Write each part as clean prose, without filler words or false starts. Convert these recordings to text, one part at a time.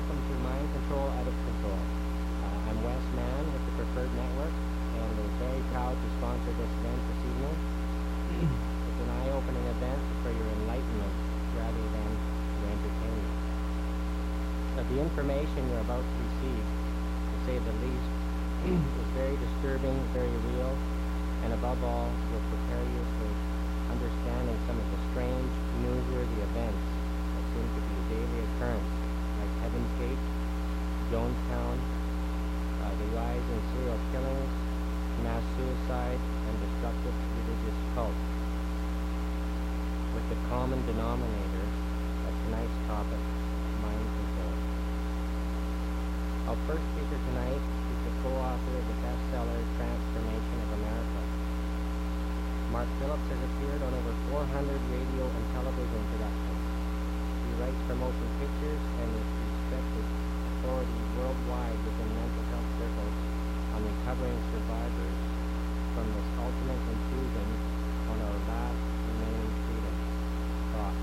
welcome to Mind Control Out of Control. I'm Wes Mann with the Preferred Network, and we're very proud to sponsor this event this evening. It's an eye-opening event for your enlightenment rather than your entertainment. The information you're about to receive, to say the least, is very disturbing, very real, and above all, will prepare you for understanding some of the strange, newsworthy events that seem to be a daily occurrence, like Heaven's Gate, Jonestown, the rise in serial killings, mass suicide, and destructive religious cults, with the common denominator of tonight's topic, mind control. Our first speaker tonight is the co-author of the bestseller Transformation of America. Mark Phillips has appeared on over 400 radio and television productions. He writes for motion pictures and is respected authority worldwide within mental health circles on recovering survivors from this ultimate intrusion on our last remaining freedom, thought.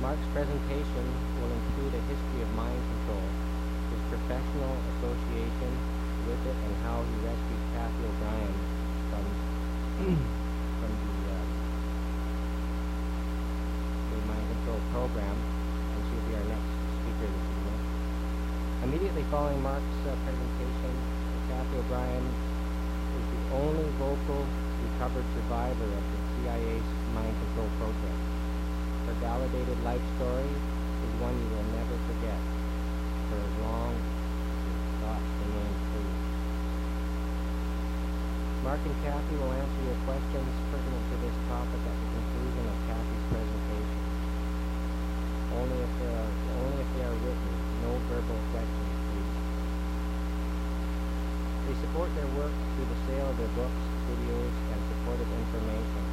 Mark's presentation will include a history of mind control, his professional association with it, and how he rescued Cathy O'Brien from the mind control program, and she'll be our next speaker this evening. Immediately following Mark's presentation, Cathy O'Brien is the only vocal recovered survivor of the CIA's mind control program. Her validated life story is one you will never forget for as long as your thoughts remain free. Mark and Cathy will answer your questions pertinent to this topic at the conclusion of Cathy's presentation. Only if they are written, no verbal questions, please. They support their work through the sale of their books, videos, and supportive information.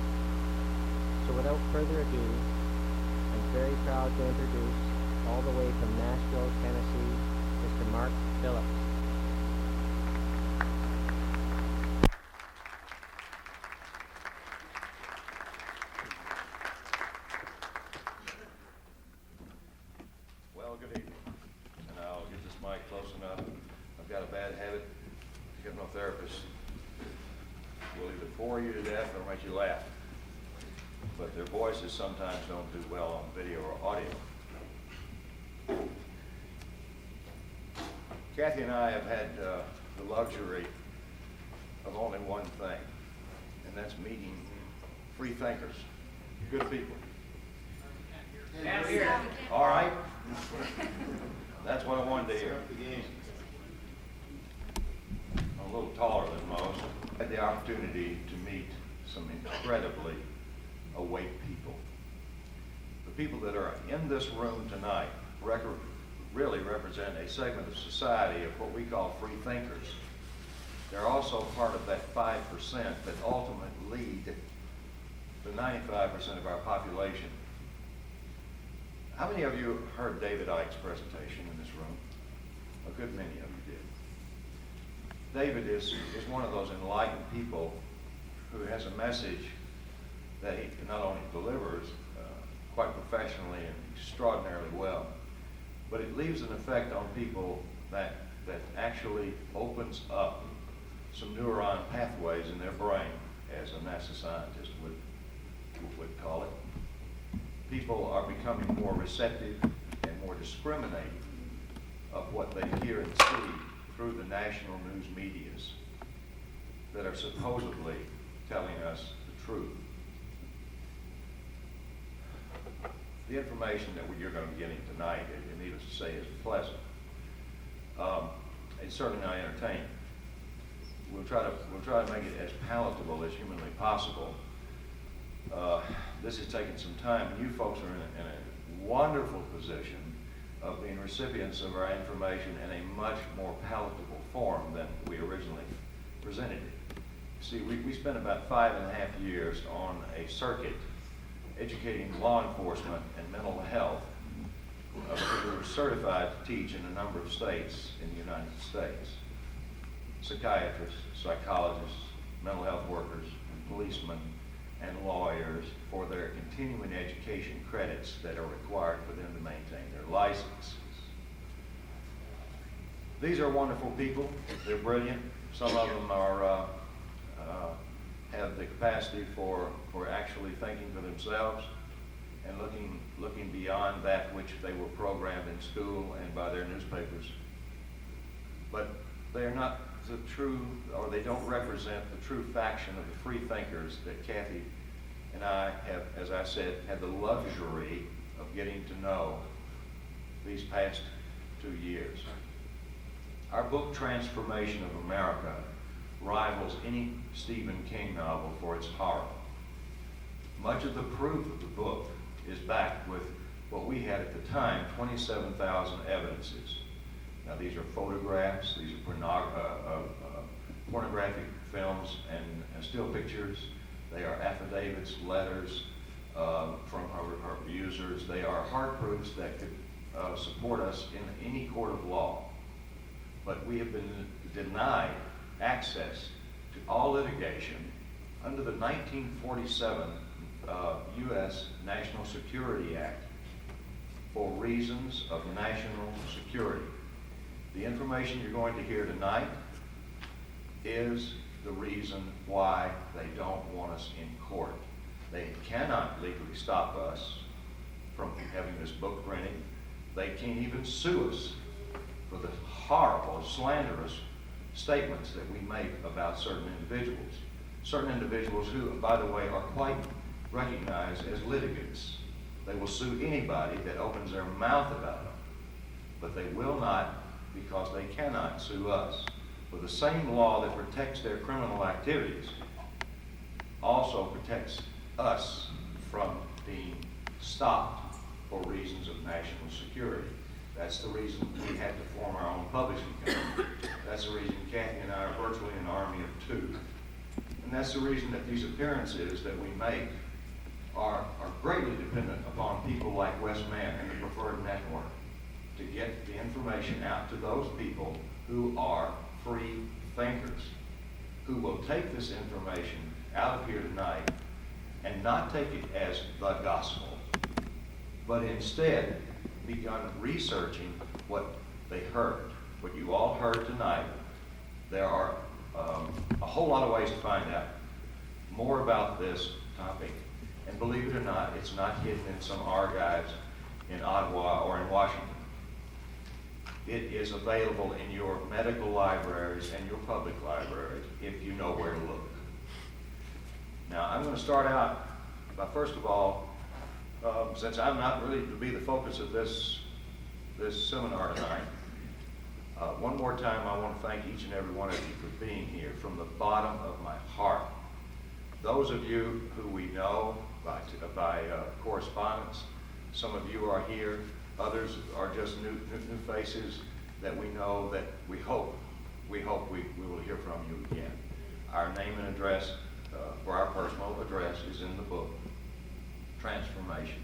So without further ado, I'm very proud to introduce, all the way from Nashville, Tennessee, Mr. Mark Phillips. Well, good evening. And I'll get this mic close enough. I've got a bad habit. Hypnotherapists will either bore you to death or make you laugh. But their voices sometimes don't do well on video or audio. Cathy and I have had the luxury of only one thing, and that's meeting free thinkers, good people. All right. That's what I wanted to hear. I'm a little taller than most. I had the opportunity to meet some incredibly awake people. The people that are in this room tonight really represent a segment of society of what we call free thinkers. They're also part of that 5% that ultimately lead the 95% of our population. How many of you heard David Icke's presentation in this room? A good many of you did. David is one of those enlightened people who has a message that he not only delivers quite professionally and extraordinarily well, but it leaves an effect on people that actually opens up some neuron pathways in their brain, as a NASA scientist would call it. People are becoming more receptive and more discriminating of what they hear and see through the national news medias that are supposedly telling us the truth. The information that you're going to be getting tonight, needless to say, is pleasant. It's certainly not entertaining. We'll try to make it as palatable as humanly possible. This has taken some time, and you folks are in a wonderful position of being recipients of our information in a much more palatable form than we originally presented it. See, we spent about 5.5 years on a circuit educating law enforcement and mental health. Because we were certified to teach in a number of states in the United States. Psychiatrists, psychologists, mental health workers, and policemen and lawyers for their continuing education credits that are required for them to maintain their licenses. These are wonderful people. They're brilliant. Some of them are have the capacity for actually thinking for themselves and looking beyond that which they were programmed in school and by their newspapers. But they are not the true, or they don't represent the true faction of the free thinkers that Cathy and I have, as I said, had the luxury of getting to know these past 2 years. Our book, Transformation of America, rivals any Stephen King novel for its horror. Much of the proof of the book is backed with what we had at the time, 27,000 evidences. Now these are photographs, these are pornographic films and still pictures. They are affidavits, letters from her users. They are hard proofs that could support us in any court of law. But we have been denied access to all litigation under the 1947 U.S. National Security Act for reasons of national security. The information you're going to hear tonight is the reason why they don't want us in court. They cannot legally stop us from having this book printed. They can't even sue us for the horrible, slanderous statements that we make about certain individuals. Certain individuals who, by the way, are quite recognized as litigants. They will sue anybody that opens their mouth about them, but they will not, because they cannot sue us. For the same law that protects their criminal activities also protects us from being stopped for reasons of national security. That's the reason we had to form our own publishing company. That's the reason Cathy and I are virtually an army of two. And that's the reason that these appearances that we make are greatly dependent upon people like Wes Mann and the Preferred Network to get the information out to those people who are free thinkers, who will take this information out of here tonight and not take it as the gospel, but instead begun researching what they heard, what you all heard tonight. There are a whole lot of ways to find out more about this topic. And believe it or not, it's not hidden in some archives in Ottawa or in Washington. It is available in your medical libraries and your public libraries if you know where to look. Now, I'm going to start out by, first of all, since I'm not really to be the focus of this seminar tonight, one more time I want to thank each and every one of you for being here from the bottom of my heart. Those of you who we know by correspondence, some of you are here, others are just new faces that we know, that we hope we will hear from you again. Our name and address for our personal address is in the book, Transformation.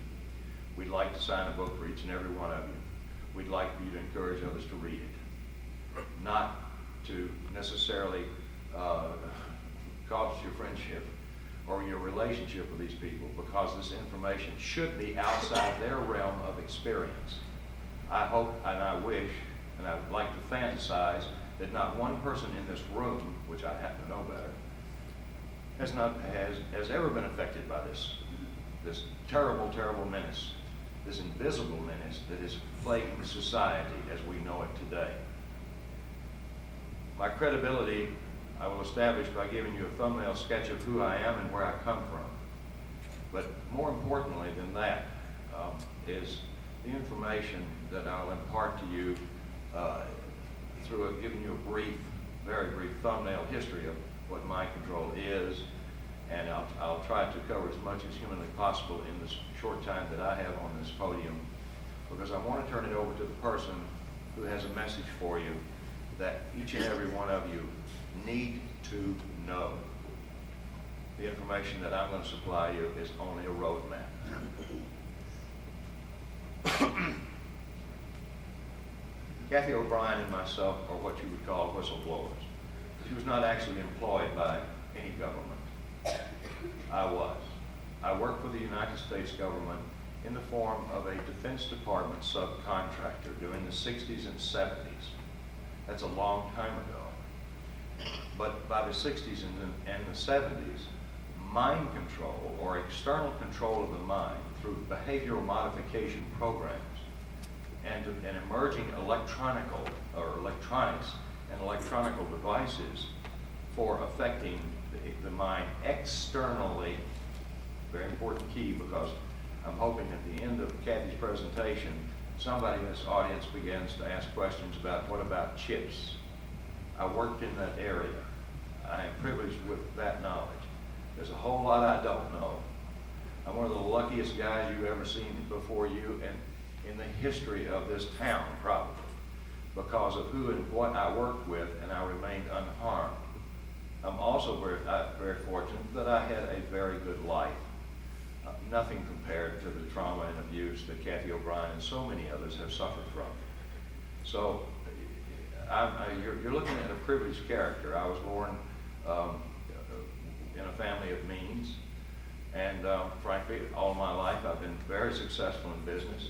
We'd like to sign a book for each and every one of you. We'd like for you to encourage others to read it, not to necessarily cost your friendship or your relationship with these people, because this information should be outside their realm of experience. I hope and I wish and I would like to fantasize that not one person in this room, which I happen to know better, has ever been affected by this terrible, terrible menace, this invisible menace that is plaguing society as we know it today. My credibility I will establish by giving you a thumbnail sketch of who I am and where I come from. But more importantly than that is the information that I'll impart to you through giving you a brief, very brief thumbnail history of what mind control is, and I'll try to cover as much as humanly possible in this short time that I have on this podium, because I want to turn it over to the person who has a message for you that each and every one of you need to know. The information that I'm going to supply you is only a roadmap. Cathy O'Brien and myself are what you would call whistleblowers. She was not actually employed by any government. I was. I worked for the United States government in the form of a Defense Department subcontractor during the 60s and 70s. That's a long time ago. But by the 60s and the 70s, mind control or external control of the mind through behavioral modification programs and emerging electronics and electronical devices for affecting the mind externally. Very important key, because I'm hoping at the end of Cathy's presentation, somebody in this audience begins to ask questions about, what about chips? I worked in that area. I am privileged with that knowledge. There's a whole lot I don't know. I'm one of the luckiest guys you've ever seen before you and in the history of this town, probably, because of who and what I worked with, and I remained unharmed. I'm also very fortunate that I had a very good life. Nothing compared to the trauma and abuse that Cathy O'Brien and so many others have suffered from. So you're looking at a privileged character. I was born in a family of means, and frankly, all my life I've been very successful in business.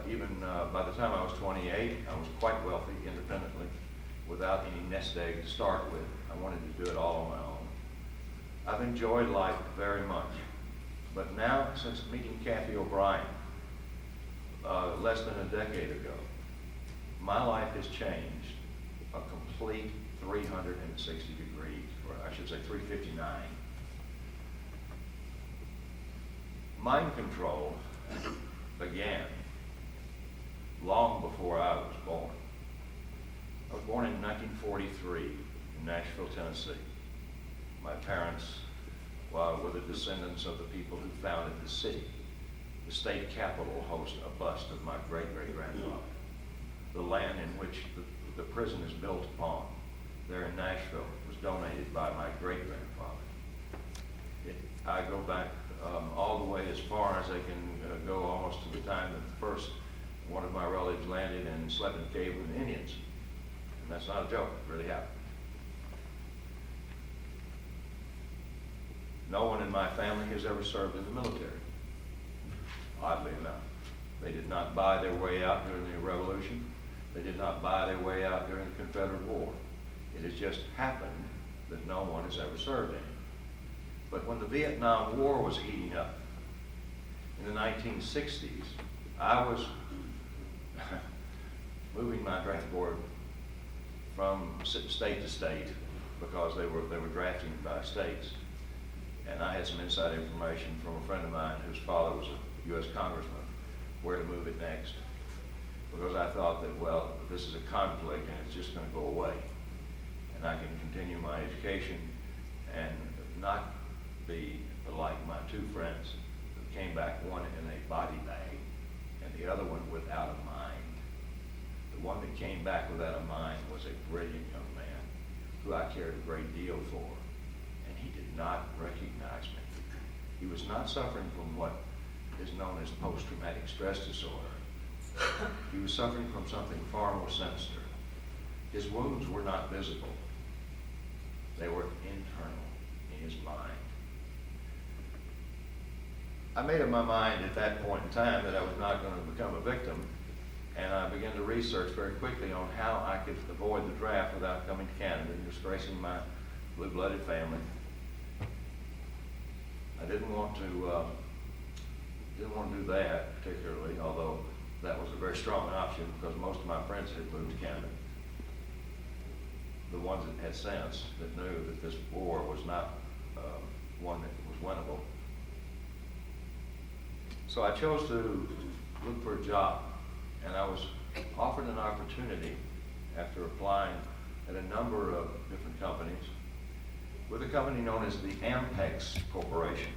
Even by the time I was 28, I was quite wealthy independently, without any nest egg to start with. I wanted to do it all on my own. I've enjoyed life very much. But now, since meeting Cathy O'Brien less than a decade ago, my life has changed a complete 360 degrees, or I should say 359. Mind control began long before I was born. I was born in 1943 in Nashville, Tennessee. My parents were the descendants of the people who founded the city. The state capitol hosts a bust of my great-great-grandfather. The land in which the prison is built upon there in Nashville was donated by my great-grandfather. I go back all the way as far as I can go, almost to the time that first one of my relatives landed and slept in a cave with the Indians. And that's not a joke, it really happened. No one in my family has ever served in the military, oddly enough. They did not buy their way out during the Revolution. They did not buy their way out during the Confederate War. It has just happened that no one has ever served in it. But when the Vietnam War was heating up in the 1960s, I was moving my draft board from state to state because they were drafting by states. And I had some inside information from a friend of mine whose father was a U.S. congressman, where to move it next. Because I thought that, well, this is a conflict and it's just going to go away. And I can continue my education and not be like my two friends who came back, one in a body bag and the other one without a mind. The one that came back without a mind was a brilliant young man who I cared a great deal for. And he did not recognize me. He was not suffering from what is known as post-traumatic stress disorder. He was suffering from something far more sinister. His wounds were not visible. They were internal in his mind. I made up my mind at that point in time that I was not going to become a victim, and I began to research very quickly on how I could avoid the draft without coming to Canada and disgracing my blue-blooded family. I didn't want to do that particularly, although that was a very strong option because most of my friends had moved to Canada. The ones that had sense, that knew that this war was not one that was winnable. So I chose to look for a job, and I was offered an opportunity after applying at a number of different companies with a company known as the Ampex Corporation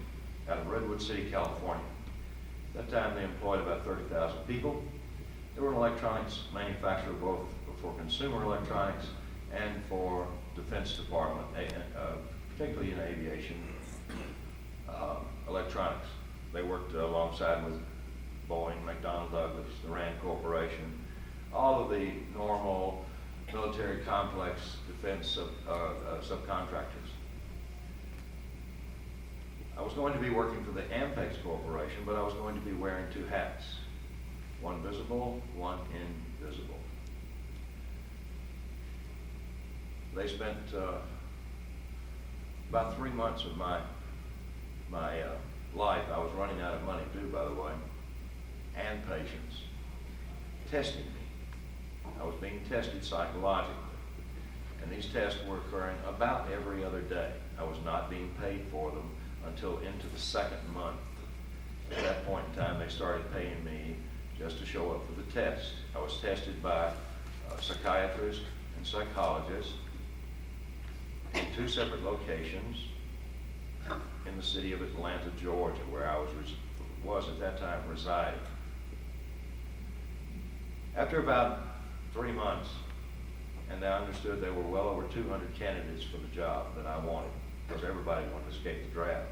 out of Redwood City, California. At that time, they employed about 30,000 people. They were an electronics manufacturer, both for consumer electronics and for Defense Department, particularly in aviation electronics. They worked alongside with Boeing, McDonnell Douglas, the Rand Corporation, all of the normal military complex defense subcontractors. I was going to be working for the Ampex Corporation, but I was going to be wearing two hats. One visible, one invisible. They spent about 3 months of my life, I was running out of money too, by the way, and patience, testing me. I was being tested psychologically. And these tests were occurring about every other day. I was not being paid for them until into the second month. At that point in time, they started paying me just to show up for the test. I was tested by psychiatrists and psychologists in 2 separate locations in the city of Atlanta, Georgia, where I was at that time residing. After about 3 months, and I understood there were well over 200 candidates for the job that I wanted, because everybody wanted to escape the draft.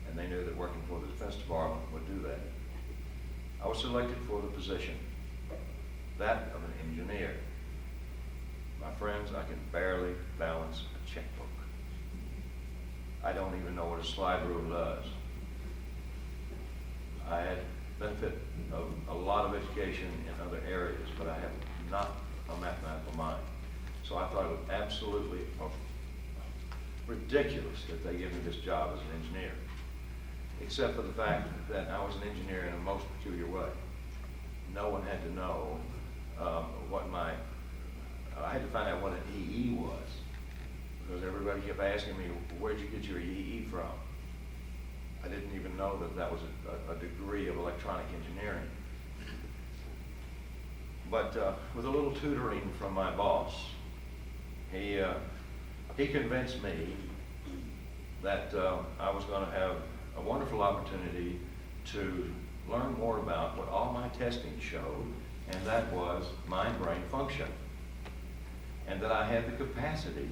And they knew that working for the Defense Department would do that. I was selected for the position, that of an engineer. My friends, I can barely balance a checkbook. I don't even know what a slide rule does. I had benefit of a lot of education in other areas, but I have not a mathematical mind. So I thought it was absolutely ridiculous that they give me this job as an engineer, except for the fact that I was an engineer in a most peculiar way. No one had to know I had to find out what an EE was, because everybody kept asking me, where'd you get your EE from? I didn't even know that that was a degree of electronic engineering. But with a little tutoring from my boss, he convinced me that I was going to have a wonderful opportunity to learn more about what all my testing showed, and that was mind-brain function. And that I had the capacity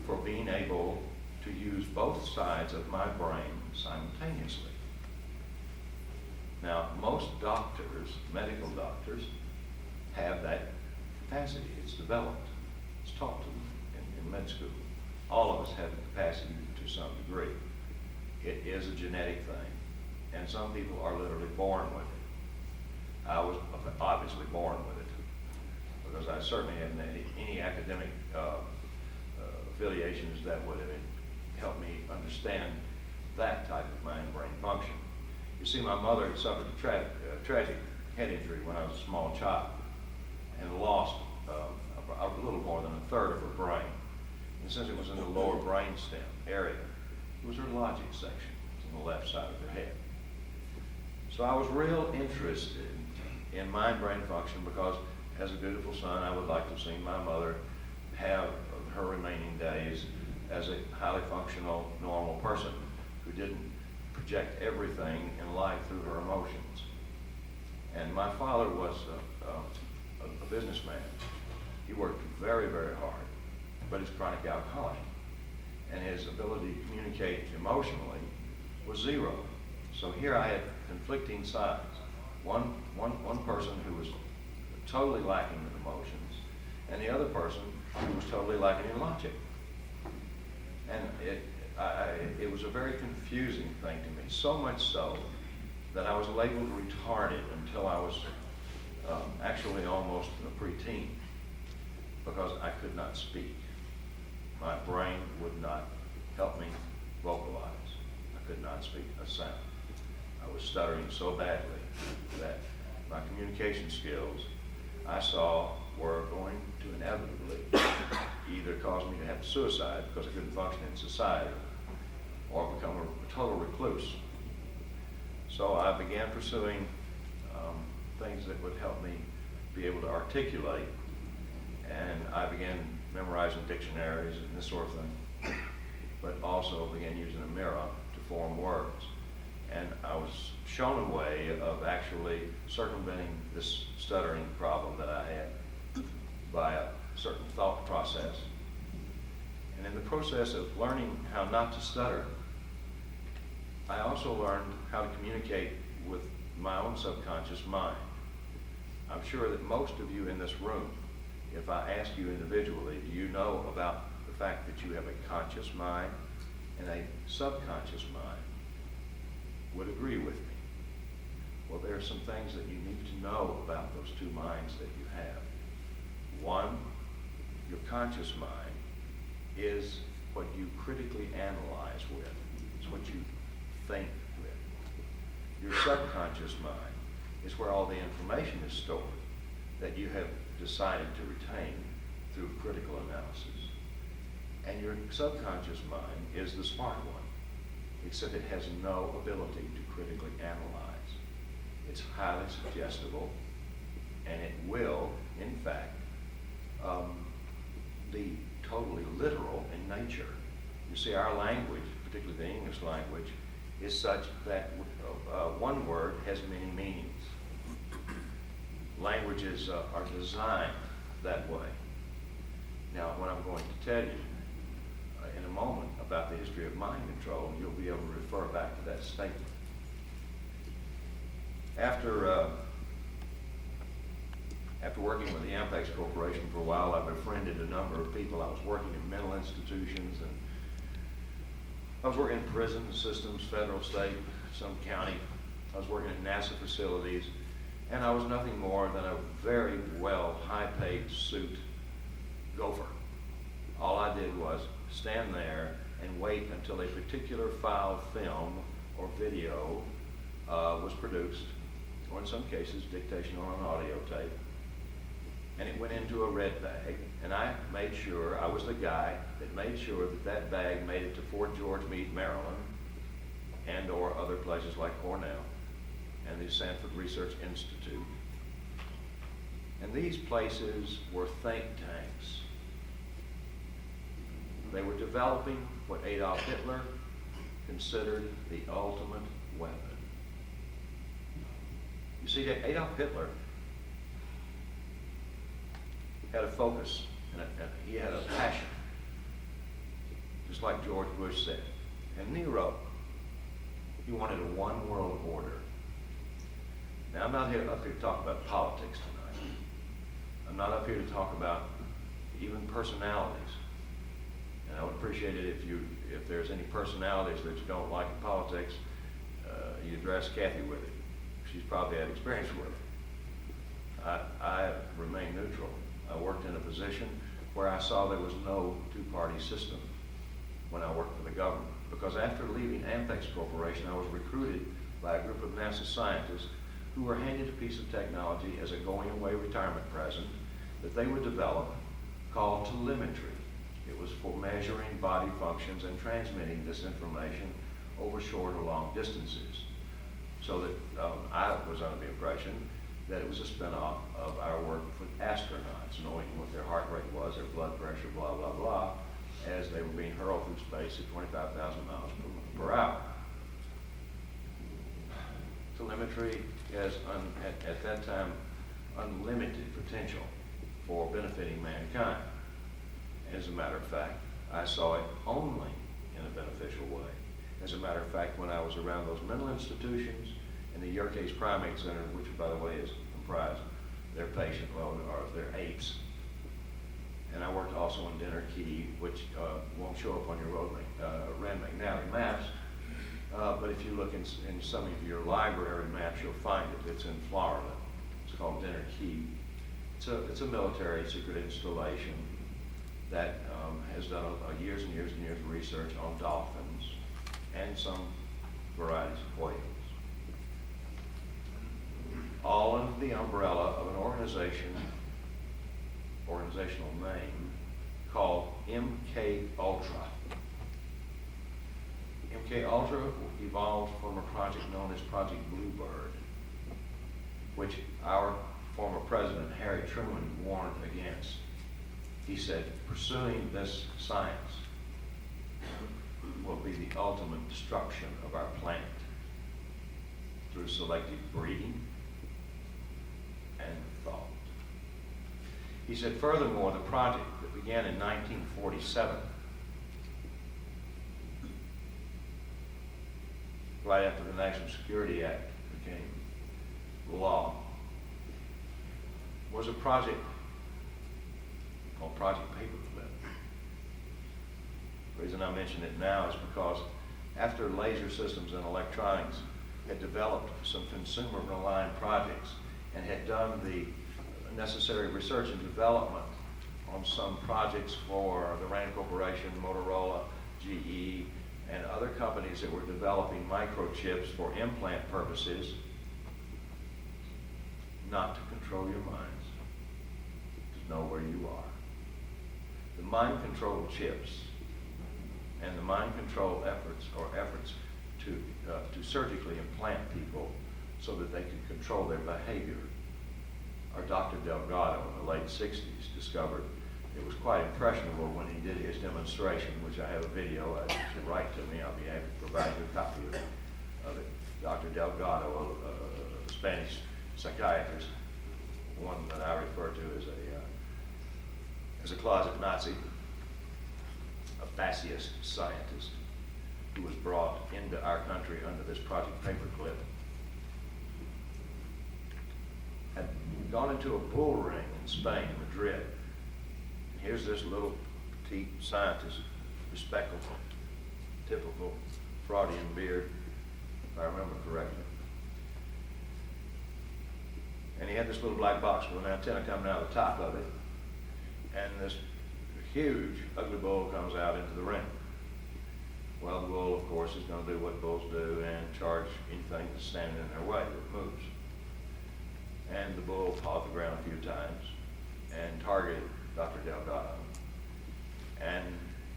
for being able to use both sides of my brain simultaneously. Now, most doctors, medical doctors, have that capacity. It's developed. It's taught to them in med school. All of us have the capacity to some degree. It is a genetic thing, and some people are literally born with it. I was obviously born with it, because I certainly hadn't had any academic affiliations that would have helped me understand that type of mind-brain function. You see, my mother had suffered a tragic head injury when I was a small child and lost a little more than a third of her brain. And since it was in the lower brainstem area, it was her logic section. It's on the left side of her head. So I was real interested in mind-brain function because as a dutiful son, I would like to have seen my mother have her remaining days as a highly functional, normal person who didn't project everything in life through her emotions. And my father was a businessman. He worked very, very hard, but he's a chronic alcoholic. And his ability to communicate emotionally was zero. So here I had conflicting sides. One person who was totally lacking in emotions, and the other person who was totally lacking in logic. And it was a very confusing thing to me, so much so that I was labeled retarded until I was actually almost a preteen, because I could not speak. My brain would not help me vocalize. I could not speak a sound. I was stuttering so badly that my communication skills, I saw, were going to inevitably either cause me to have suicide because I couldn't function in society, or become a total recluse. So I began pursuing things that would help me be able to articulate, and I began memorizing dictionaries and this sort of thing, but also began using a mirror to form words. And I was shown a way of actually circumventing this stuttering problem that I had by a certain thought process. And in the process of learning how not to stutter, I also learned how to communicate with my own subconscious mind. I'm sure that most of you in this room, if I ask you individually, do you know about the fact that you have a conscious mind and a subconscious mind would agree with me. Well, there are some things that you need to know about those two minds that you have. One, your conscious mind is what you critically analyze with. It's what you think with. Your subconscious mind is where all the information is stored that you have decided to retain through critical analysis. And your subconscious mind is the smart one, except it has no ability to critically analyze. It's highly suggestible, and it will, in fact, be totally literal in nature. You see, our language, particularly the English language, is such that one word has many meanings. Languages are designed that way. Now, what I'm going to tell you in a moment about the history of mind control, you'll be able to refer back to that statement. After working with the Ampex Corporation for a while, I befriended a number of people. I was working in mental institutions, and I was working in prison systems, federal, state, some county. I was working in NASA facilities, and I was nothing more than a very well, high-paid suit gopher. All I did was stand there and wait until a particular file, film, or video was produced, or in some cases, dictation on an audio tape, and it went into a red bag, and I made sure, I was the guy that made sure that that bag made it to Fort George Meade, Maryland, and or other places like Cornell and the Sanford Research Institute. And these places were think tanks. They were developing what Adolf Hitler considered the ultimate weapon. You see, Adolf Hitler had a focus, and he had a passion, just like George Bush said. And Nero, he wanted a one world order. Now, I'm not up here to talk about politics tonight. I'm not up here to talk about even personalities. And I would appreciate it if there's any personalities that you don't like in politics, you address Cathy with it. She's probably had experience with it. I remain neutral. I worked in a position where I saw there was no two-party system when I worked for the government. Because after leaving Ampex Corporation, I was recruited by a group of NASA scientists who were handed a piece of technology as a going-away retirement present that they would develop called telemetry. It was for measuring body functions and transmitting this information over short or long distances. So that I was under the impression that it was a spin-off of our work with astronauts, knowing what their heart rate was, their blood pressure, blah, blah, blah, as they were being hurled through space at 25,000 miles per hour. Telemetry has, at that time, unlimited potential for benefiting mankind. As a matter of fact, I saw it only in a beneficial way. As a matter of fact, when I was around those mental institutions and the Yerkes Primate Center, which, by the way, is comprised of their patient load, or their apes, and I worked also in Dinner Key, which won't show up on your Rand McNally maps, but if you look in some of your library maps, you'll find it. It's in Florida. It's called Dinner Key. It's a military secret installation that has done years and years and years of research on dolphins and some varieties of whales, all under the umbrella of an organizational name called MKUltra. MKUltra evolved from a project known as Project Bluebird, which our former president, Harry Truman, warned against. He said, pursuing this science will be the ultimate destruction of our planet through selective breeding and thought. He said, furthermore, the project that began in 1947, right after the National Security Act became law, was a project called Project Paperclip. The reason I mention it now is because after Laser Systems and Electronics had developed some consumer-aligned projects and had done the necessary research and development on some projects for the Rand Corporation, Motorola, GE, and other companies that were developing microchips for implant purposes, not to control your minds, to know where you are. The mind control chips and the mind control efforts to surgically implant people so that they can control their behavior. Our Dr. Delgado in the late 60s discovered it was quite impressionable when he did his demonstration, which I have a video. You should write to me. I'll be happy to provide you a copy of it. Dr. Delgado, a Spanish psychiatrist, one that I refer to as a closet Nazi, a fascist scientist who was brought into our country under this Project Paperclip, had gone into a bull ring in Spain, Madrid. Here's this little petite scientist, respectable, typical Freudian beard, if I remember correctly. And he had this little black box with an antenna coming out of the top of it, and this huge, ugly bull comes out into the ring. Well, the bull, of course, is going to do what bulls do and charge anything that's standing in their way that moves. And the bull pawed the ground a few times and targeted Dr. Delgado, and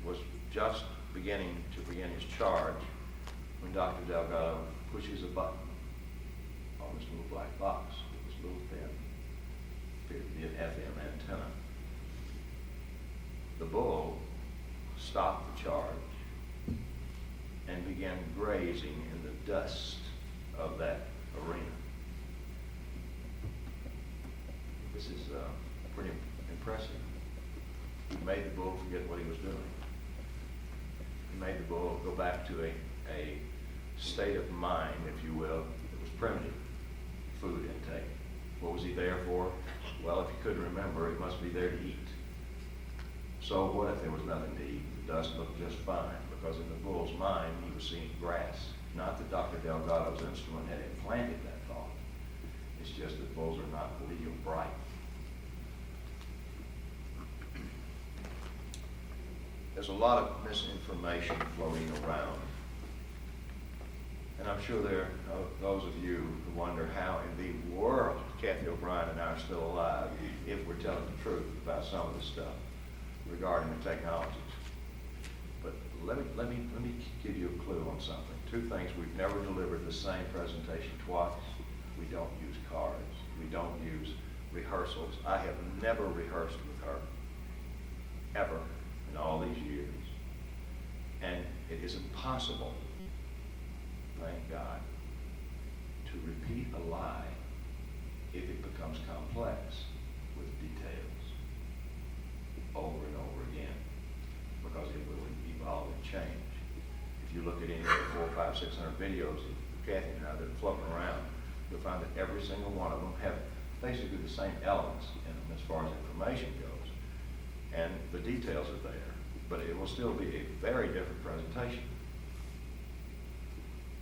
was just beginning to begin his charge when Dr. Delgado pushes a button on this little black box, this little thin, appeared to be an FM antenna. The bull stopped the charge and began grazing in the dust of that arena. This is pretty impressive. He made the bull forget what he was doing. He made the bull go back to a state of mind, if you will, that was primitive food intake. What was he there for? Well, if you couldn't remember, he must be there to eat. So what if there was nothing to eat? The dust looked just fine, because in the bull's mind, he was seeing grass. Not that Dr. Delgado's instrument had implanted that thought. It's just that bulls are not Leo bright. There's a lot of misinformation floating around. And I'm sure there are those of you who wonder how in the world Cathy O'Brien and I are still alive if we're telling the truth about some of this stuff regarding the technologies. But let me give you a clue on something. Two things: we've never delivered the same presentation twice. We don't use cards. We don't use rehearsals. I have never rehearsed with her, ever, in all these years. And it is impossible, thank God, to repeat a lie if it becomes complex with details over and over again, because it will evolve and change. If you look at any of the 400, 500, 600 videos of Cathy and I that are floating around, you'll find that every single one of them have basically the same elements in them as far as information goes. And the details are there, but it will still be a very different presentation.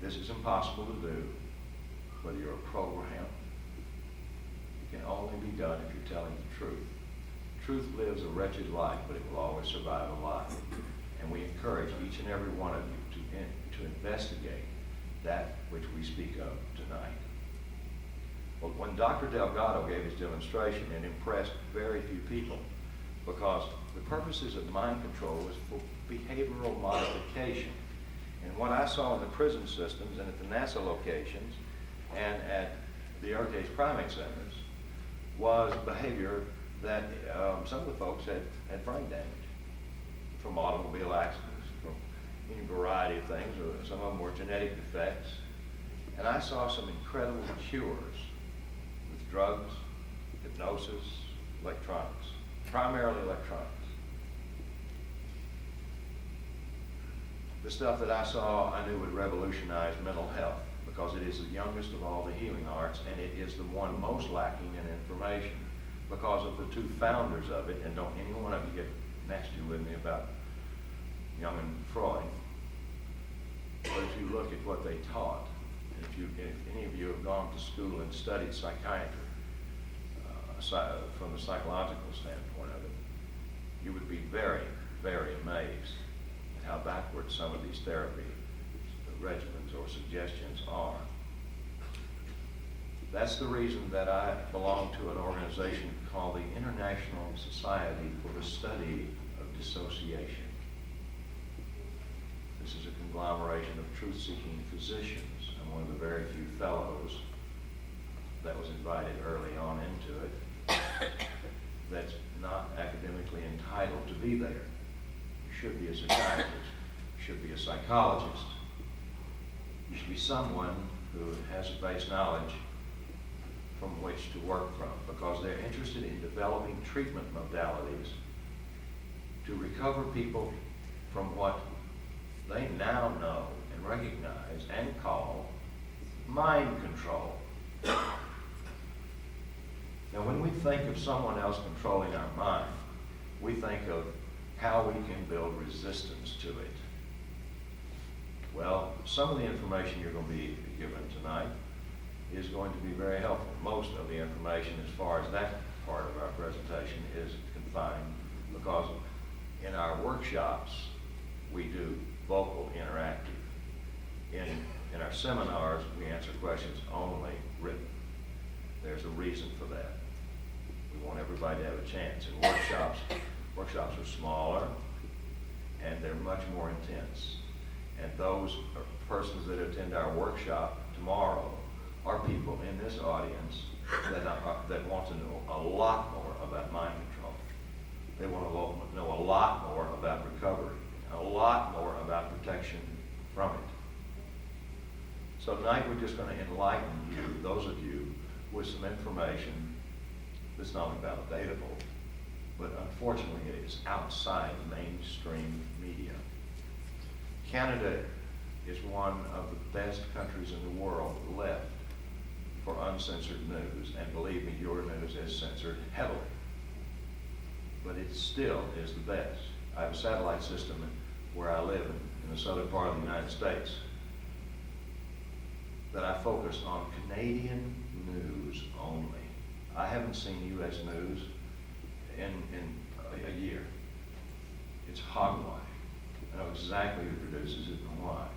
This is impossible to do, whether you're a program. It can only be done if you're telling the truth. Truth lives a wretched life, but it will always survive a lie. And we encourage each and every one of you to investigate that which we speak of tonight. Well, when Dr. Delgado gave his demonstration, it impressed very few people, because the purposes of mind control was for behavioral modification. And what I saw in the prison systems and at the NASA locations and at the Earth-Age primate centers was behavior that some of the folks had brain damage from automobile accidents, from any variety of things, or some of them were genetic defects. And I saw some incredible cures with drugs, hypnosis, electronics, primarily electronics. The stuff that I saw, I knew would revolutionize mental health, because it is the youngest of all the healing arts, and it is the one most lacking in information because of the two founders of it. And don't any one of you get nasty with me about, Jung and Freud. But if you look at what they taught, if any of you have gone to school and studied psychiatry, from the psychological standpoint of it, you would be very, very amazed at how backward some of these therapy regimens or suggestions are. That's the reason that I belong to an organization called the International Society for the Study of Dissociation. This is a conglomeration of truth-seeking physicians. I'm one of the very few fellows that was invited early on into it that's not academically entitled to be there. You should be a psychiatrist. You should be a psychologist. You should be someone who has a base knowledge from which to work from, because they're interested in developing treatment modalities to recover people from what they now know and recognize and call mind control. Now, when we think of someone else controlling our mind, we think of how we can build resistance to it. Well, some of the information you're going to be given tonight is going to be very helpful. Most of the information as far as that part of our presentation is confined, because in our workshops we do vocal interactive. In our seminars we answer questions only written. There's a reason for that. We want everybody to have a chance. And workshops are smaller and they're much more intense. And those persons that attend our workshop tomorrow are people in this audience that want to know a lot more about mind control. They want to know a lot more about recovery, a lot more about protection from it. So tonight we're just going to enlighten you, those of you, with some information that's not only validatable, but unfortunately it is outside mainstream media. Canada is one of the best countries in the world left for uncensored news, and believe me, your news is censored heavily. But it still is the best. I have a satellite system where I live in the southern part of the United States that I focus on Canadian news only. I haven't seen U.S. news in a year. It's hogwash. I know exactly who produces it and why.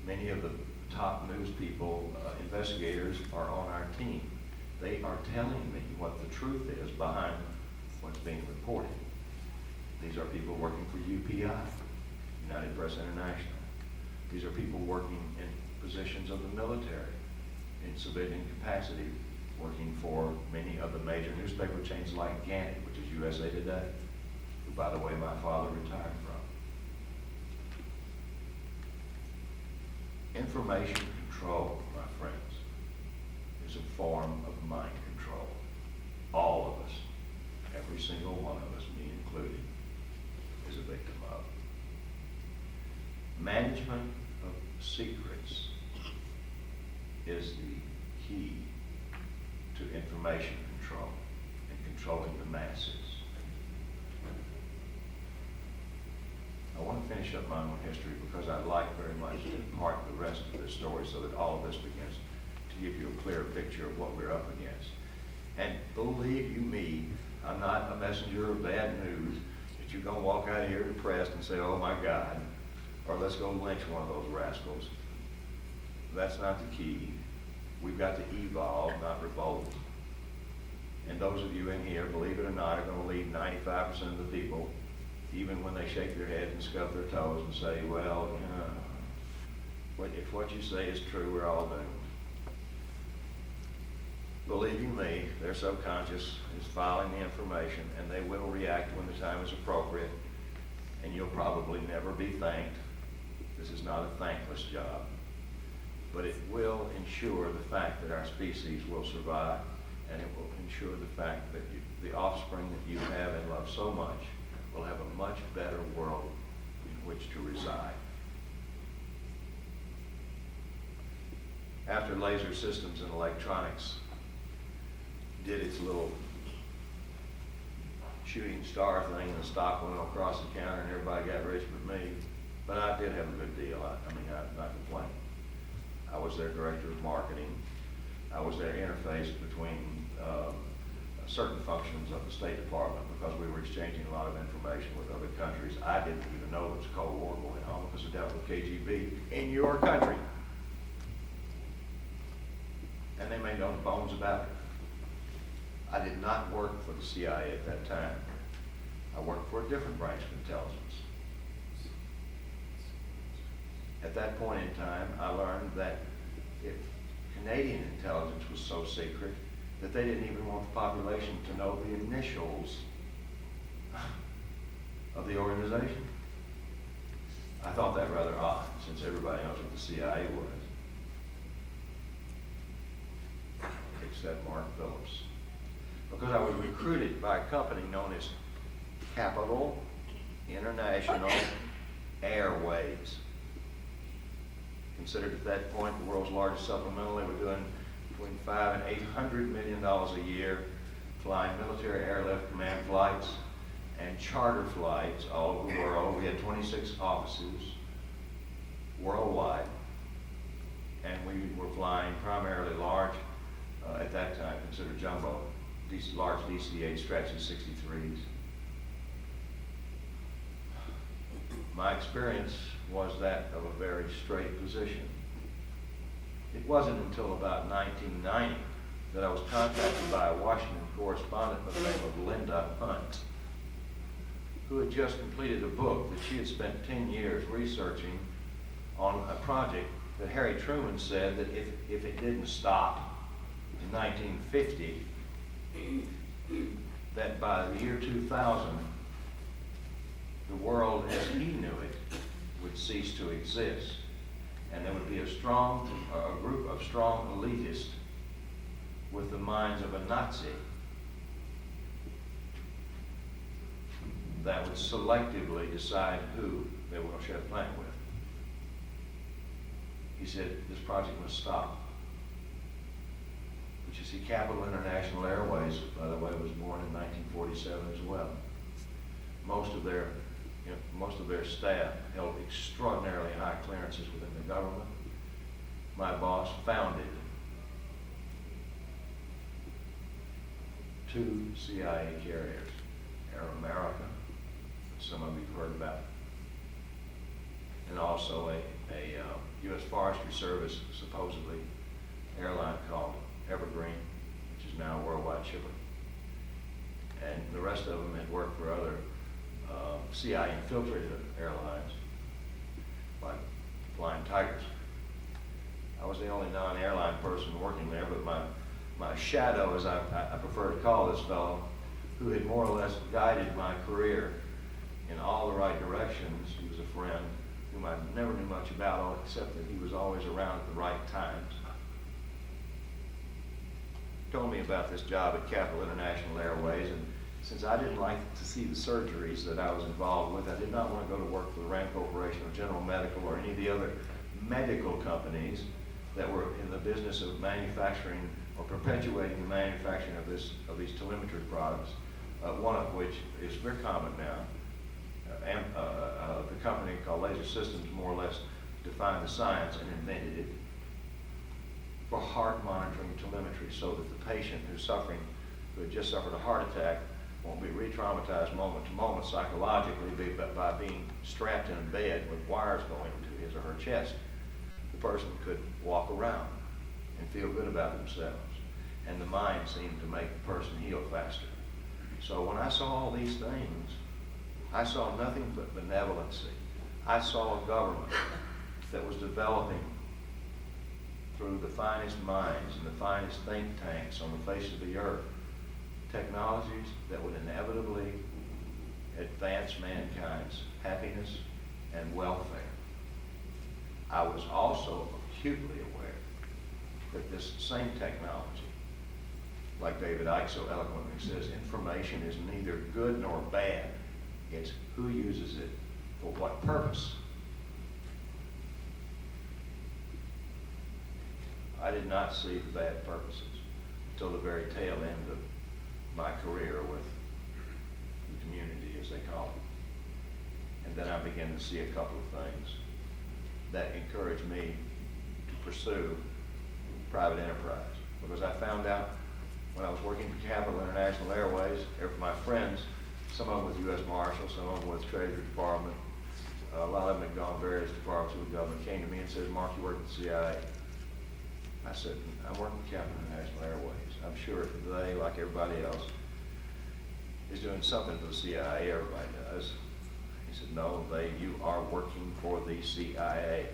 Many of the top news people, investigators, are on our team. They are telling me what the truth is behind what's being reported. These are people working for UPI, United Press International. These are people working in positions of the military, in civilian capacity, working for many of the major newspaper chains like Cathy, which is USA Today, who, by the way, my father retired from. Information control, my friends, is a form of mind control. All of us, every single one of us, me included, is a victim of. Management of secrets is the key to information control and controlling the masses. I want to finish up my own history because I'd like very much to impart the rest of this story so that all of this begins to give you a clearer picture of what we're up against. And believe you me, I'm not a messenger of bad news that you're going to walk out of here depressed and say, oh my God, or let's go lynch one of those rascals. That's not the key. We've got to evolve, not revolt. And those of you in here, believe it or not, are going to lead 95% of the people, even when they shake their heads and scuff their toes and say, well, if what you say is true, we're all doomed. Believe you me, their subconscious is filing the information, and they will react when the time is appropriate, and you'll probably never be thanked. This is not a thankless job, but it will ensure the fact that our species will survive, and it will ensure the fact that the offspring that you have and love so much will have a much better world in which to reside. After laser systems and electronics did its little shooting star thing, and the stock went across the counter and everybody got rich but me. But I did have a good deal. I'm not complaining. I was their director of marketing. I was their interface between certain functions of the State Department because we were exchanging a lot of information with other countries. I didn't even know there was a Cold War going on because it dealt with KGB in your country. And they made no bones about it. I did not work for the CIA at that time. I worked for a different branch of intelligence. At that point in time, I learned that if Canadian intelligence was so secret that they didn't even want the population to know the initials of the organization. I thought that rather odd, since everybody knows what the CIA was, except Mark Phillips. Because I was recruited by a company known as Capital International Airways. Considered at that point the world's largest supplemental. They were doing between $500 and $800 million a year, flying military airlift command flights and charter flights all over the world. We had 26 offices worldwide, and we were flying primarily large, at that time considered jumbo, these large DC-8 Stretches 63s. My experience was that of a very straight position. It wasn't until about 1990 that I was contacted by a Washington correspondent by the name of Linda Hunt, who had just completed a book that she had spent 10 years researching on a project that Harry Truman said that if it didn't stop in 1950, that by the year 2000, the world as he knew it would cease to exist. And there would be a group of strong elitists with the minds of a Nazi that would selectively decide who they were going to share the planet with. He said, this project must stop. But you see, Capital International Airways, by the way, was born in 1947 as well. Most of their staff held extraordinarily high clearances within the government. My boss founded 2 CIA carriers, Air America, some of you've heard about, and also a U.S. Forestry Service, supposedly, airline called Evergreen, which is now a worldwide shipper. And the rest of them had worked for other CIA infiltrated airlines, like Flying Tigers. I was the only non-airline person working there, but my shadow, as I prefer to call this fellow, who had more or less guided my career in all the right directions. He was a friend whom I never knew much about, except that he was always around at the right times. He told me about this job at Capital International Airways, and since I didn't like to see the surgeries that I was involved with, I did not want to go to work for the Rand Corporation or General Medical or any of the other medical companies that were in the business of manufacturing or perpetuating the manufacturing of these telemetry products, one of which is very common now. The company called Laser Systems more or less defined the science and invented it for heart monitoring telemetry, so that the patient who had just suffered a heart attack won't be re-traumatized moment to moment psychologically by being strapped in a bed with wires going into his or her chest. The person could walk around and feel good about themselves, and the mind seemed to make the person heal faster. So when I saw all these things, I saw nothing but benevolency. I saw a government that was developing through the finest minds and the finest think tanks on the face of the earth technologies that would inevitably advance mankind's happiness and welfare. I was also acutely aware that this same technology, like David Icke so eloquently says, information is neither good nor bad. It's who uses it for what purpose. I did not see the bad purposes until the very tail end of my career with community, as they call it. And then I began to see a couple of things that encouraged me to pursue private enterprise. Because I found out when I was working for Capital International Airways, my friends, some of them with U.S. Marshals, some of them with Treasury Department, a lot of them had gone various departments of the government, came to me and said, Mark, you work at the CIA. I said, I'm working for Capital International Airways. I'm sure they, like everybody else, is doing something for the CIA. Everybody does. He said, no, you are working for the CIA.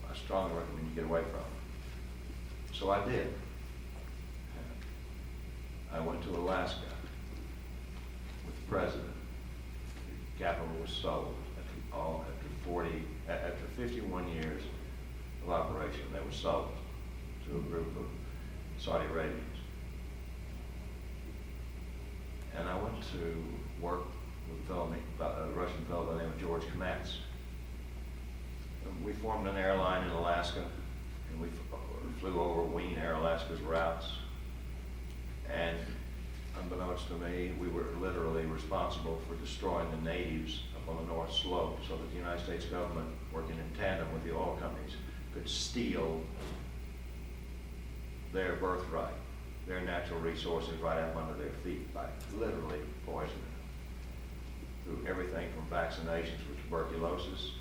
I strongly recommend you get away from it. So I did. I went to Alaska with the president. The capital was sold after 51 years of operation. They were sold to a group of Saudi Arabians. And I went to work with a Russian fellow by the name of George Kamatz. And we formed an airline in Alaska, and we flew over Wien Air Alaska's routes. And unbeknownst to me, we were literally responsible for destroying the natives up on the North Slope so that the United States government, working in tandem with the oil companies, could steal their birthright, their natural resources right up under their feet by literally poisoning them through everything from vaccinations for tuberculosis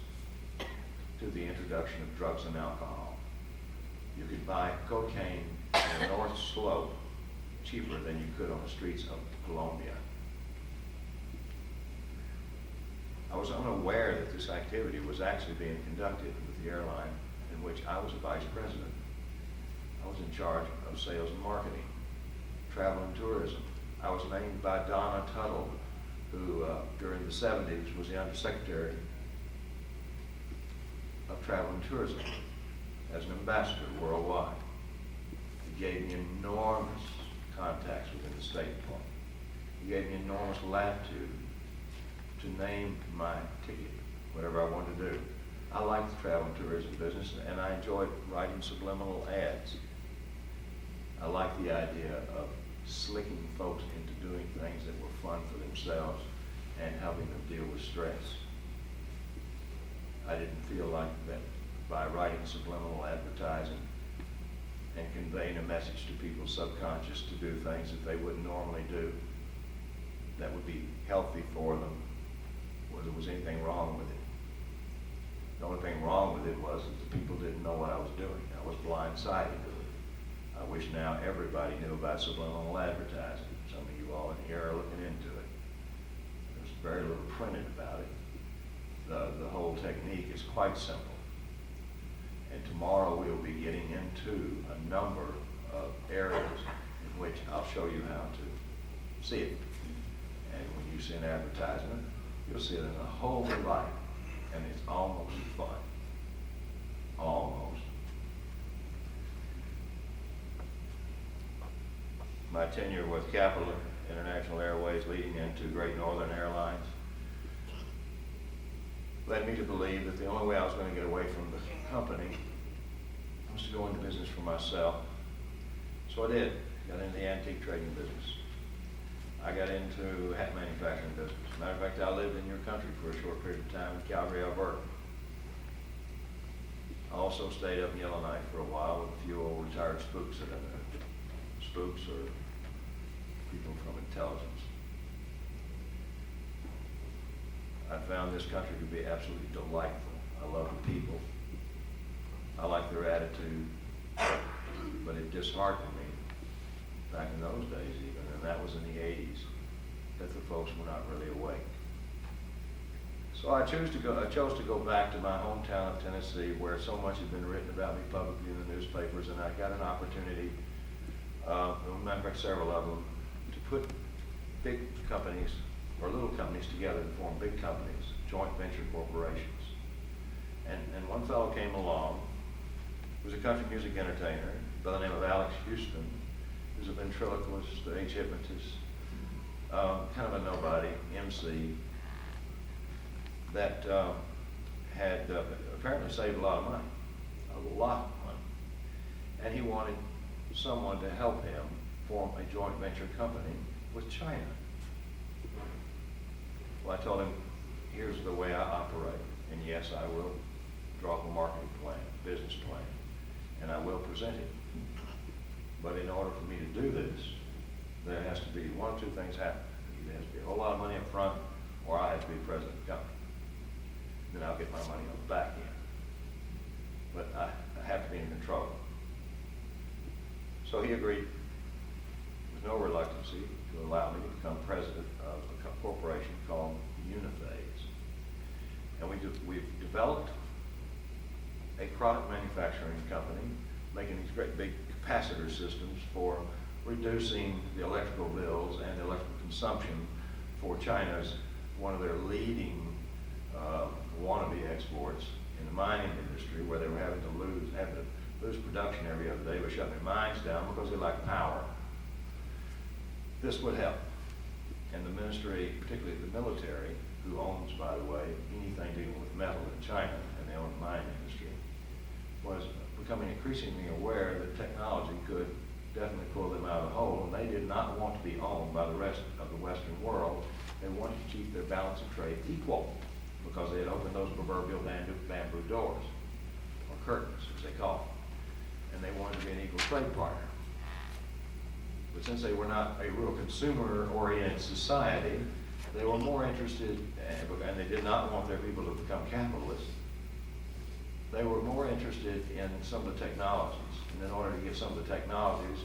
to the introduction of drugs and alcohol. You could buy cocaine on the North Slope cheaper than you could on the streets of Colombia. I was unaware that this activity was actually being conducted with the airline in which I was a vice president. I was in charge of sales and marketing, travel and tourism. I was named by Donna Tuttle, who during the 70s was the undersecretary of travel and tourism, as an ambassador worldwide. He gave me enormous contacts within the State Department. He gave me enormous latitude to name my ticket, whatever I wanted to do. I liked the travel and tourism business, and I enjoyed writing subliminal ads. I liked the idea of slicking folks into doing things that were fun for themselves and helping them deal with stress. I didn't feel like that by writing subliminal advertising and conveying a message to people's subconscious to do things that they wouldn't normally do, that would be healthy for them, or there was anything wrong with it. The only thing wrong with it was that the people didn't know what I was doing. I was blindsided to it. I wish now everybody knew about subliminal advertising. Some of you all in here are looking into it. There's very little printed about it. The whole technique is quite simple. And tomorrow we'll be getting into a number of areas in which I'll show you how to see it. And when you see an advertisement, you'll see it in a whole new light. And it's almost fun. Almost. My tenure with Capital International Airways leading into Great Northern Airlines led me to believe that the only way I was going to get away from the company was to go into business for myself. So I did. Got into the antique trading business. I got into hat manufacturing business. Matter of fact, I lived in your country for a short period of time in Calgary, Alberta. I also stayed up in Yellowknife for a while with a few old retired spooks that I knew. Spooks or people from intelligence. I found this country to be absolutely delightful. I love the people. I like their attitude, but it disheartened me back in those days even, and that was in the 80s, that the folks were not really awake. So I chose to go back to my hometown of Tennessee, where so much had been written about me publicly in the newspapers, and I got an opportunity, matter of fact, several of them, to put big companies or little companies together to form big companies, joint venture corporations. And one fellow came along, who was a country music entertainer by the name of Alex Houston, who's a ventriloquist, stage hypnotist, kind of a nobody, MC, that had apparently saved a lot of money, a lot of money. And he wanted someone to help him form a joint venture company with China. Well, I told him, here's the way I operate. And yes, I will draw up a marketing plan, business plan, and I will present it. But in order for me to do this, there has to be one of two things happen. Either has to be a whole lot of money up front, or I have to be president of the company. Then I'll get my money on the back end. But I have to be in control. So he agreed with no reluctancy to allow me to become president of a corporation called Uniphase. And we've developed a product manufacturing company making these great big capacitor systems for reducing the electrical bills and the electrical consumption for China's, one of their leading wannabe exports in the mining industry, where they were having to lose production every other day by shutting their mines down because they lack power. This would help. And the ministry, particularly the military, who owns, by the way, anything dealing with metal in China, and they own the mining industry, was becoming increasingly aware that technology could definitely pull them out of the hole, and they did not want to be owned by the rest of the Western world. They wanted to keep their balance of trade equal, because they had opened those proverbial bamboo doors, or curtains, as they call them, and they wanted to be an equal trade partner. But since they were not a real consumer-oriented society, they were more interested, and they did not want their people to become capitalists. They were more interested in some of the technologies. And in order to get some of the technologies,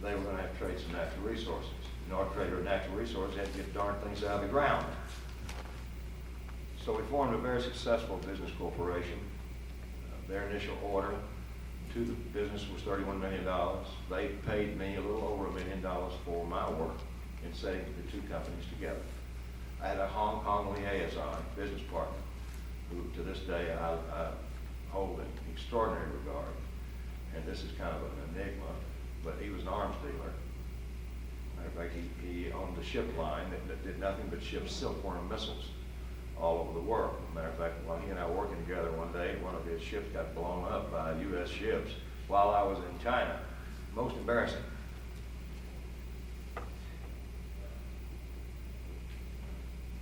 they were going to have to trade some natural resources. In order to trade their natural resources, they had to get darn things out of the ground. So we formed a very successful business corporation. Their initial order to the business was $31 million. They paid me a little over $1 million for my work in setting the two companies together. I had a Hong Kong liaison, business partner, who to this day I hold in extraordinary regard. And this is kind of an enigma, but he was an arms dealer. Matter of fact, he owned a ship line that did nothing but ship silkworm missiles all over the world. Matter of fact, while he and I were working together one day, one of his ships got blown up by U.S. ships while I was in China. Most embarrassing.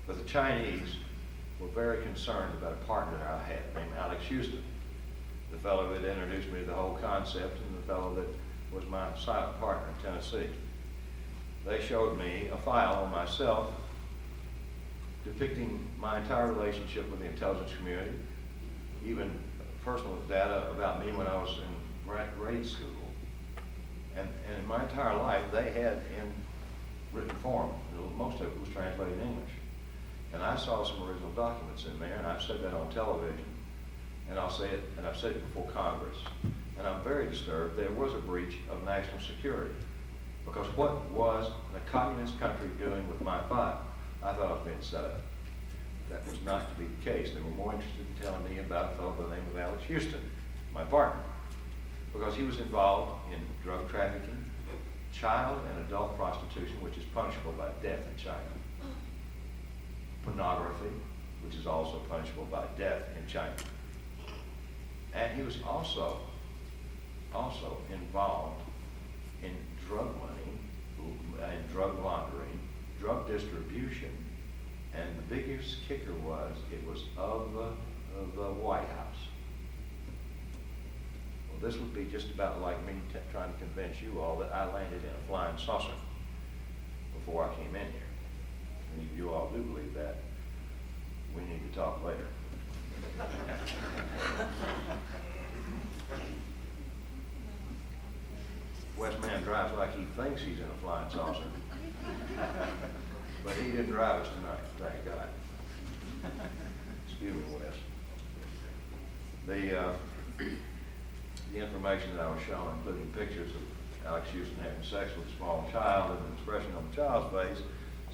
But the Chinese were very concerned about a partner I had named Alex Houston, the fellow that introduced me to the whole concept and the fellow that was my silent partner in Tennessee. They showed me a file on myself depicting my entire relationship with the intelligence community, even personal data about me when I was in grade school. And in my entire life, they had in written form. Most of it was translated in English. And I saw some original documents in there, and I've said that on television, and I'll say it, and I've said it before Congress. And I'm very disturbed. There was a breach of national security. Because what was a communist country doing with my file? I thought I was being set up. That was not to be the case. They were more interested in telling me about a fellow by the name of Alex Houston, my partner, because he was involved in drug trafficking, child and adult prostitution, which is punishable by death in China, pornography, which is also punishable by death in China. And he was also involved in drug money and drug laundering, drug distribution, and the biggest kicker was it was of the White House. Well, this would be just about like me trying to convince you all that I landed in a flying saucer before I came in here. And if you all do believe that, we need to talk later. West man drives like he thinks he's in a flying saucer. But he didn't drive us tonight, thank God. Excuse me, Wes. The information that I was shown, including pictures of Alex Houston having sex with a small child and an expression on the child's face,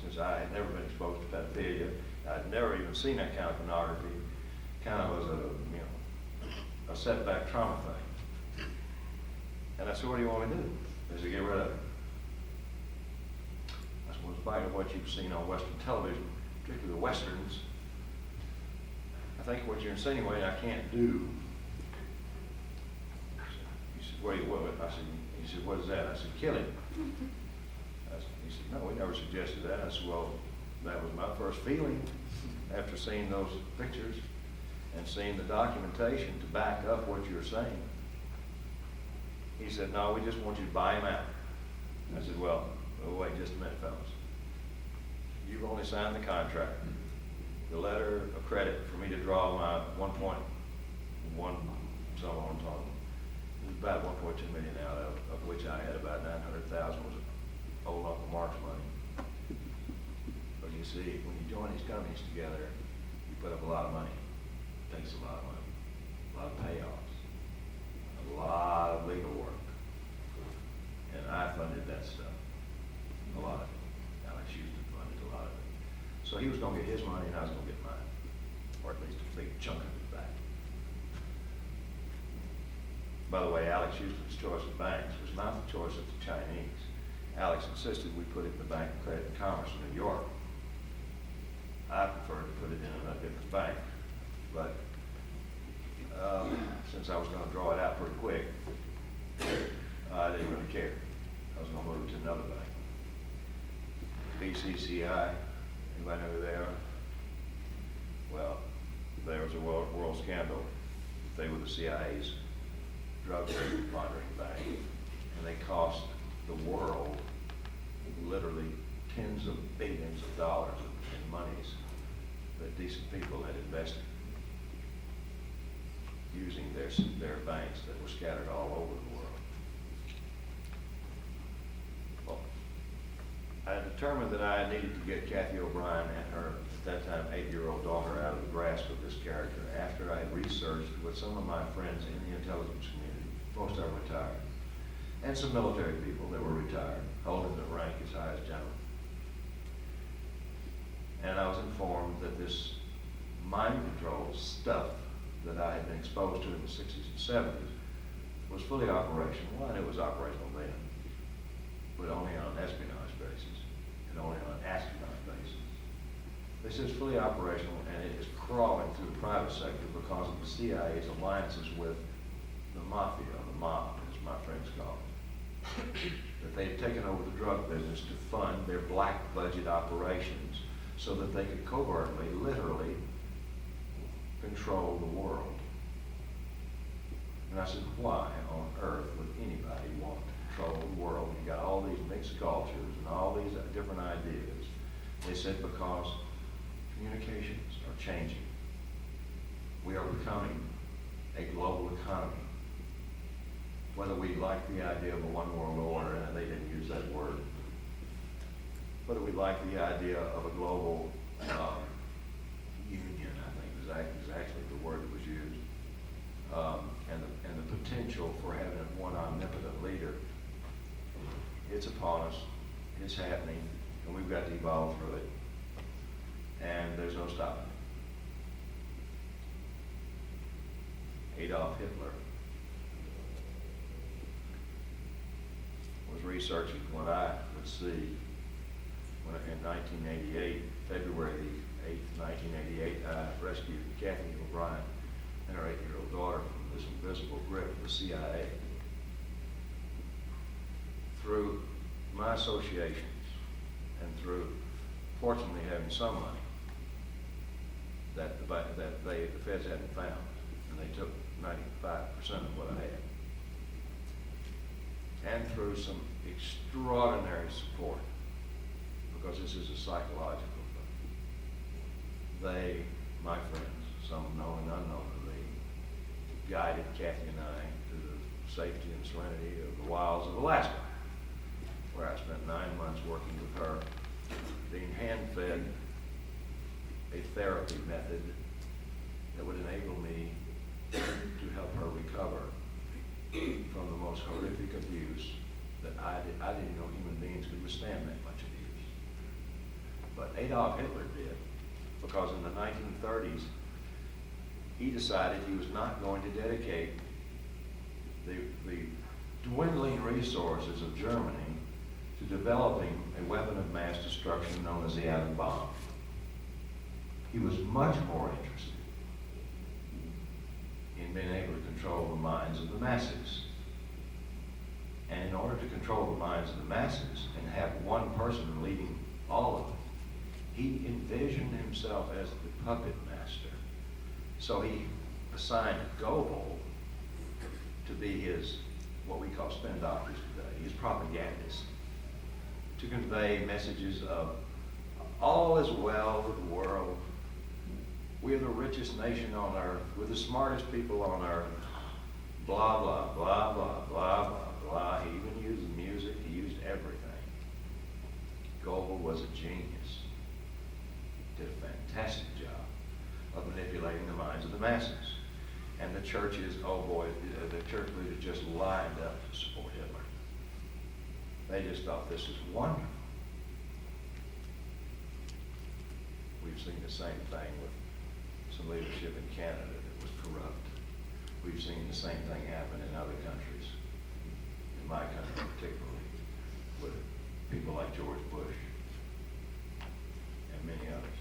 since I had never been exposed to pedophilia, I'd never even seen that kind of pornography, kind of was a setback trauma thing. And I said, what do you want me to do? They said, get rid of it. I said, well, in spite of what you've seen on Western television, particularly the Westerns, I think what you're insinuating I can't do. He said, what? He said, what is that? I said, kill him. He said, no, we never suggested that. I said, well, That was my first feeling after seeing those pictures and seeing the documentation to back up what you're saying. He said, no, we just want you to buy him out. I said, well, wait just a minute, fellas. You've only signed the contract. The letter of credit for me to draw my 1.1, so on total. It was about 1.2 million out of which I had about 900,000 was old Uncle Mark's money. But you see, when you join these companies together, you put up a lot of money. It takes a lot of money, a lot of payoffs, a lot of legal work. And I funded that stuff, a lot of it. Alex Houston funded a lot of it. So he was going to get his money and I was going to get mine, or at least a big chunk of it back. By the way, Alex Houston's choice of banks was not the choice of the Chinese. Alex insisted we put it in the Bank of Credit and Commerce in New York. I preferred to put it in a different bank, but since I was going to draw it out pretty quick, I didn't really care. I was going to move to another bank. BCCI, anybody know who they are? Well, there was a world scandal. They were the CIA's drug laundering bank, and they cost the world literally tens of billions of dollars in monies that decent people had invested using their banks that were scattered all over the world. Well, I determined that I needed to get Cathy O'Brien and her, at that time, 8-year-old daughter out of the grasp of this character after I had researched with some of my friends in the intelligence community. Most are retired. And some military people that were retired, holding the rank as high as general. And I was informed that this mind control stuff that I had been exposed to in the 60s and 70s was fully operational. Well, I knew it was operational then, but only on an espionage basis and only on an espionage basis. They said it's fully operational and it is crawling through the private sector because of the CIA's alliances with the mafia, the mob, as my friends call it. That they've taken over the drug business to fund their black budget operations so that they could covertly, literally, control the world. And I said, why on earth would anybody want to control the world? You got all these mixed cultures and all these different ideas. They said because communications are changing. We are becoming a global economy. Whether we like the idea of a one world order, and they didn't use that word, whether we like the idea of a global union, I think is actually the word that was used, and the potential for having one omnipotent leader, it's upon us, it's happening, and we've got to evolve through it, and there's no stopping it. Adolf Hitler was researching what I would see when in 1988, February the 8th, 1988, I rescued Cathy O'Brien and her 8-year-old daughter from this invisible grip of the CIA. Through my associations and through fortunately having some money that the feds hadn't found, and they took 95% of what I had. And through some extraordinary support, because this is a psychological thing. They, my friends, some known and unknown to me, guided Cathy and I to the safety and serenity of the wilds of Alaska, where I spent 9 months working with her, being hand-fed a therapy method that would enable me to help her recover from the most horrific abuse that I didn't know human beings could withstand that much abuse. But Adolf Hitler did, because in the 1930s, he decided he was not going to dedicate the dwindling resources of Germany to developing a weapon of mass destruction known as the atom bomb. He was much more interested in being able to control the minds of the masses. And in order to control the minds of the masses and have one person leading all of it, He envisioned himself as the puppet master. So he assigned Goebel to be his, what we call spin doctors today, his propagandist, to convey messages of all is well with the world. We are the richest nation on earth. We're the smartest people on earth. Blah, blah, blah, blah, blah, blah, blah. He even used music. He used everything. Goebel was a genius. Did a fantastic job of manipulating the minds of the masses. And the churches, oh boy, the church leaders just lined up to support Hitler. They just thought this is wonderful. We've seen the same thing with some leadership in Canada that was corrupt. We've seen the same thing happen in other countries, in my country particularly, with people like George Bush and many others.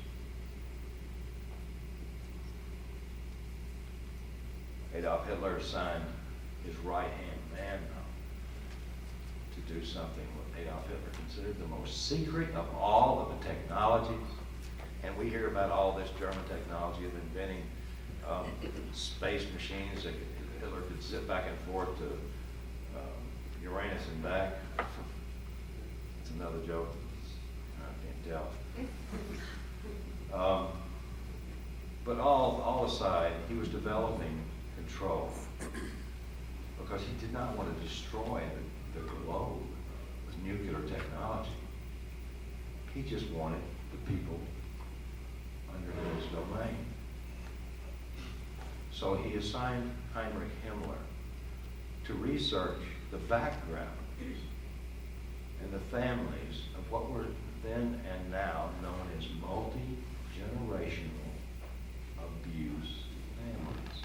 Adolf Hitler assigned his right-hand man to do something what Adolf Hitler considered the most secret of all of the technologies. And we hear about all this German technology of inventing space machines that Hitler could zip back and forth to Uranus and back. That's another joke. I can't tell. But all aside, he was developing control because he did not want to destroy the globe with nuclear technology. He just wanted the people under his domain. So he assigned Heinrich Himmler to research the background and the families of what were then and now known as multi-generational abuse families,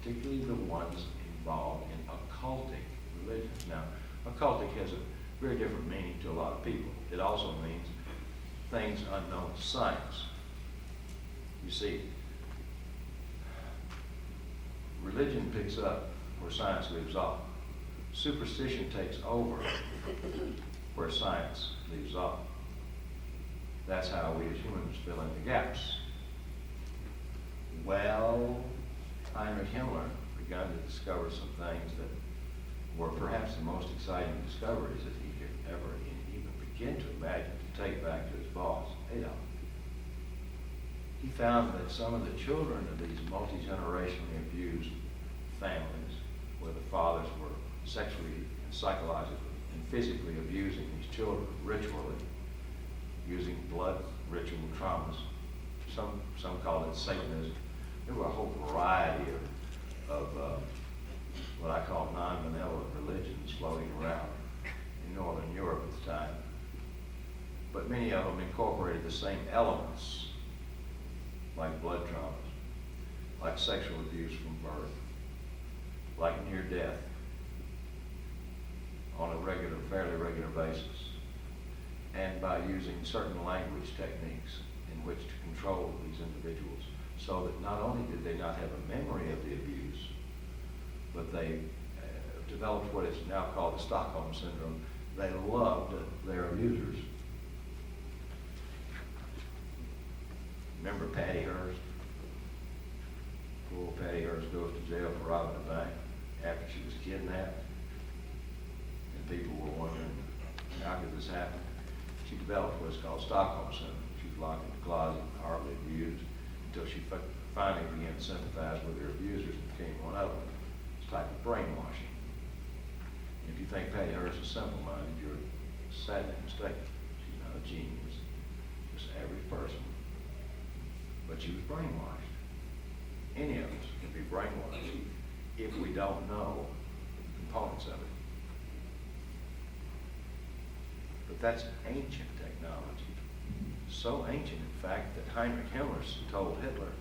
particularly the ones involved in occultic religions. Now, occultic has a very different meaning to a lot of people. It also means things unknown to science. You see, religion picks up where science leaves off. Superstition takes over where science leaves off. That's how we as humans fill in the gaps. Well, Heinrich Himmler began to discover some things that were perhaps the most exciting discoveries that he could ever even begin to imagine to take back to his boss, Adolf. He found that some of the children of these multi-generationally abused families, where the fathers were sexually and psychologically and physically abusing these children ritually, using blood ritual traumas, some call it Satanism. There were a whole variety of what I call non-benevolent religions floating around in Northern Europe at the time. But many of them incorporated the same elements, like blood traumas, like sexual abuse from birth, like near death on a fairly regular basis, and by using certain language techniques in which to control these individuals, so that not only did they not have a memory of the abuse, but they developed what is now called the Stockholm Syndrome. They loved their abusers. Remember Patty Hearst? Poor Patty Hearst goes to jail for robbing a bank after she was kidnapped. And people were wondering, how could this happen? She developed what's called Stockholm Syndrome. She was locked in the closet and hardly abused until she finally began to sympathize with her abusers and became one of them. It's a type of brainwashing. If you think Patty Hearst is simple-minded, you're sadly mistaken. She's not a genius, just an average person. But she was brainwashed. Any of us can be brainwashed if we don't know the components of it. But that's ancient technology. So ancient, in fact, that Heinrich Himmler told Hitler,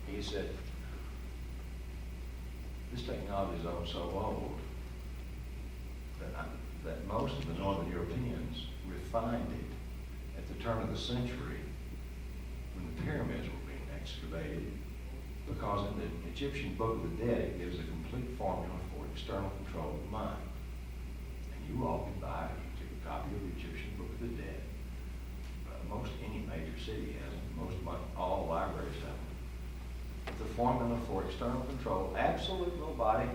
he said, this technology is so old that most of the Northern Europeans refined it at the turn of the century when the pyramids were being excavated, because in the Egyptian Book of the Dead, it gives a complete formula for external control of the mind. And you all can buy, you take a copy of the Egyptian Book of the Dead, most any major city has, all libraries have them. It's a formula for external control. Absolute no body